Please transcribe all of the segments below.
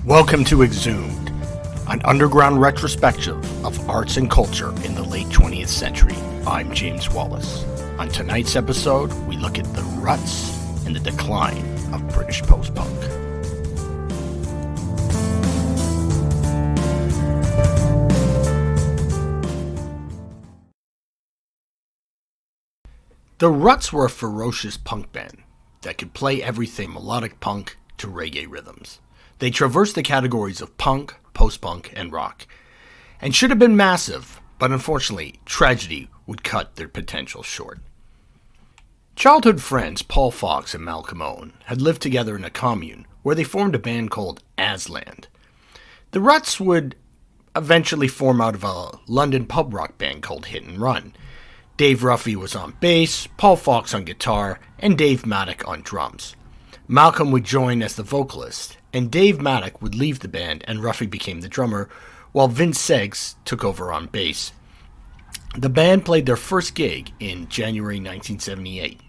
Welcome to Exhumed, an underground retrospective of arts and culture in the late 20th century. I'm James Wallace. On tonight's episode, we look at the Ruts and the decline of British post-punk. The Ruts were a ferocious punk band that could play everything melodic punk to reggae rhythms. They traversed the categories of punk, post-punk, and rock, and should have been massive, but unfortunately, tragedy would cut their potential short. Childhood friends Paul Fox and Malcolm Owen had lived together in a commune where they formed a band called Asland. The Ruts would eventually form out of a London pub rock band called Hit and Run. Dave Ruffy was on bass, Paul Fox on guitar, and Dave Maddock on drums. Malcolm would join as the vocalist, and Dave Maddock would leave the band and Ruffy became the drummer, while Vince Seggs took over on bass. The band played their first gig in January 1978.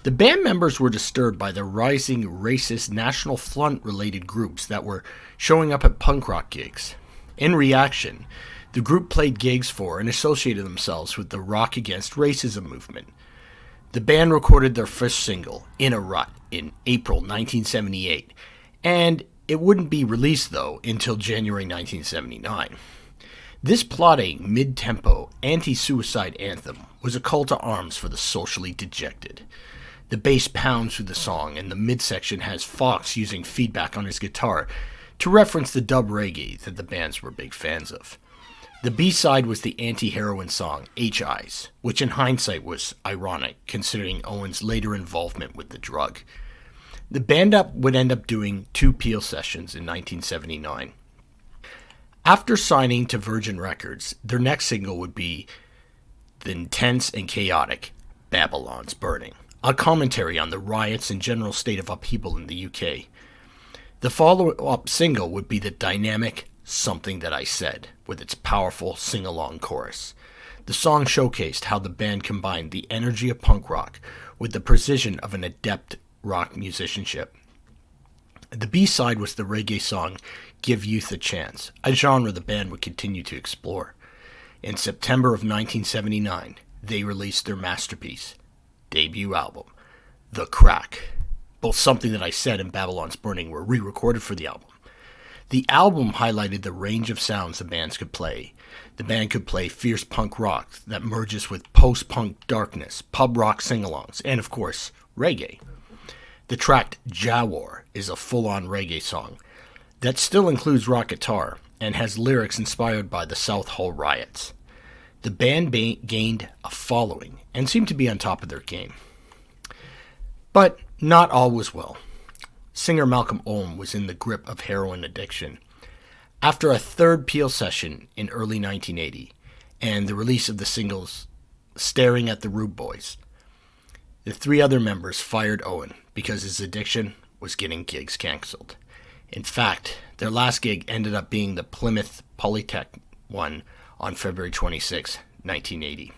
The band members were disturbed by the rising racist National Front-related groups that were showing up at punk rock gigs. In reaction, the group played gigs for and associated themselves with the Rock Against Racism movement. The band recorded their first single, In a Rut, in April 1978, and it wouldn't be released, though, until January 1979. This plodding, mid-tempo, anti-suicide anthem was a call to arms for the socially dejected. The bass pounds through the song, and the midsection has Fox using feedback on his guitar to reference the dub reggae that the bands were big fans of. The B-side was the anti-heroin song, H-Eyes, which in hindsight was ironic, considering Owen's later involvement with the drug. The band would end up doing 2 Peel sessions in 1979. After signing to Virgin Records, their next single would be the intense and chaotic Babylon's Burning, a commentary on the riots and general state of upheaval in the UK. The follow-up single would be the dynamic Something That I Said, with its powerful sing-along chorus. The song showcased how the band combined the energy of punk rock with the precision of an adept rock musicianship. The B-side was the reggae song Give Youth a Chance, a genre the band would continue to explore. In September of 1979, they released their masterpiece, debut album, The Crack. Both Something That I Said and Babylon's Burning were re-recorded for the album. The album highlighted the range of sounds the bands could play. The band could play fierce punk rock that merges with post-punk darkness, pub rock sing-alongs, and of course, reggae. The track Jawar is a full-on reggae song that still includes rock guitar and has lyrics inspired by the South Hall riots. The band gained a following and seemed to be on top of their game. But not all was well. Singer Malcolm Owen was in the grip of heroin addiction. After a third Peel session in early 1980 and the release of the singles Staring at the Rude Boys, the 3 other members fired Owen because his addiction was getting gigs cancelled. In fact, their last gig ended up being the Plymouth Polytech one on February 26, 1980.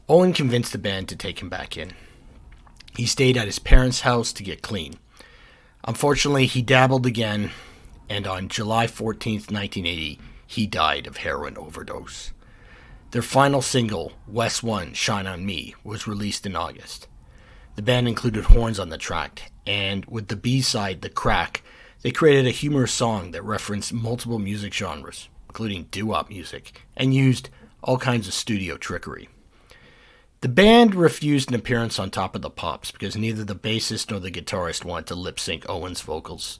Owen convinced the band to take him back in. He stayed at his parents' house to get clean. Unfortunately, he dabbled again, and on July 14, 1980, he died of heroin overdose. Their final single, West One, Shine on Me, was released in August. The band included horns on the track, and with the B-side, The Crack, they created a humorous song that referenced multiple music genres, including doo-wop music, and used all kinds of studio trickery. The band refused an appearance on Top of the Pops because neither the bassist nor the guitarist wanted to lip-sync Owen's vocals.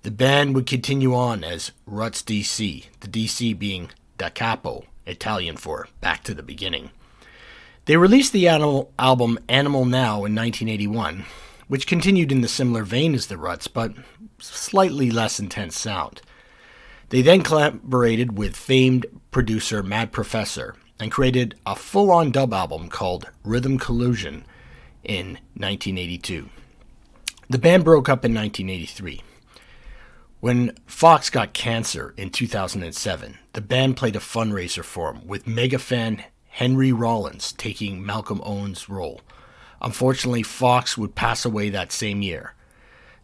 The band would continue on as Ruts DC, the DC being Da Capo, Italian for Back to the Beginning. They released the album Animal Now in 1981, which continued in the similar vein as the Ruts, but slightly less intense sound. They then collaborated with famed producer Mad Professor and created a full-on dub album called Rhythm Collusion in 1982. The band broke up in 1983. When Fox got cancer in 2007, the band played a fundraiser for him, with mega fan Henry Rollins taking Malcolm Owen's role. Unfortunately, Fox would pass away that same year.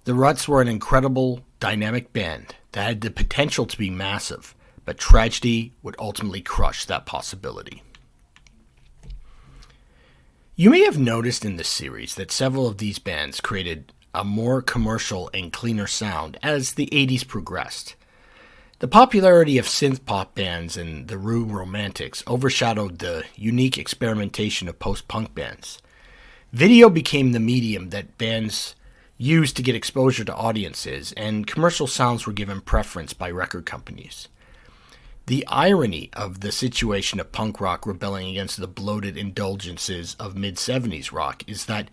The Ruts were an incredible dynamic band that had the potential to be massive, but tragedy would ultimately crush that possibility. You may have noticed in this series that several of these bands created a more commercial and cleaner sound as the 80s progressed. The popularity of synth-pop bands and the Rue Romantics overshadowed the unique experimentation of post-punk bands. Video became the medium that bands used to get exposure to audiences, and commercial sounds were given preference by record companies. The irony of the situation of punk rock rebelling against the bloated indulgences of mid-70s rock is that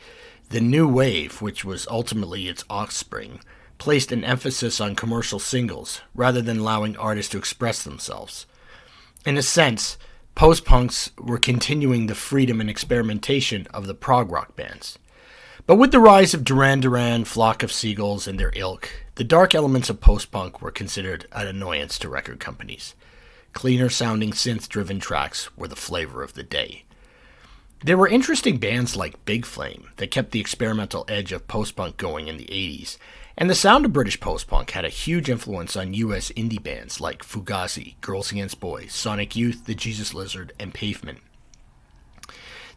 the new wave, which was ultimately its offspring, placed an emphasis on commercial singles rather than allowing artists to express themselves. In a sense, post-punks were continuing the freedom and experimentation of the prog rock bands. But with the rise of Duran Duran, Flock of Seagulls, and their ilk, the dark elements of post-punk were considered an annoyance to record companies. Cleaner-sounding synth-driven tracks were the flavor of the day. There were interesting bands like Big Flame that kept the experimental edge of post-punk going in the 80s, and the sound of British post-punk had a huge influence on US indie bands like Fugazi, Girls Against Boys, Sonic Youth, The Jesus Lizard, and Pavement.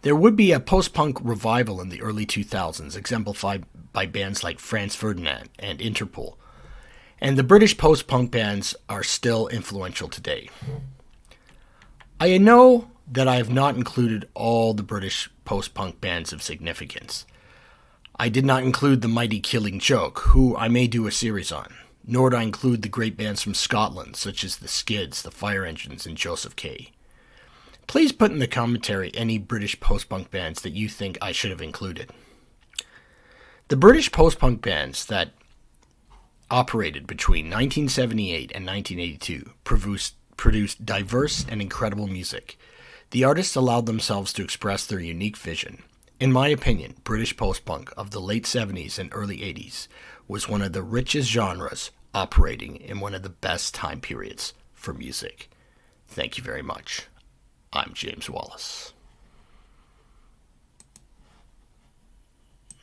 There would be a post-punk revival in the early 2000s, exemplified by bands like Franz Ferdinand and Interpol, and the British post-punk bands are still influential today. I know that I have not included all the British post-punk bands of significance. I did not include the mighty Killing Joke, who I may do a series on, nor did I include the great bands from Scotland, such as the Skids, the Fire Engines, and Joseph K. Please put in the commentary any British post-punk bands that you think I should have included. The British post-punk bands that operated between 1978 and 1982 produced diverse and incredible music. The artists allowed themselves to express their unique vision. In my opinion, British post-punk of the late 70s and early 80s was one of the richest genres operating in one of the best time periods for music. Thank you very much. I'm James Wallace.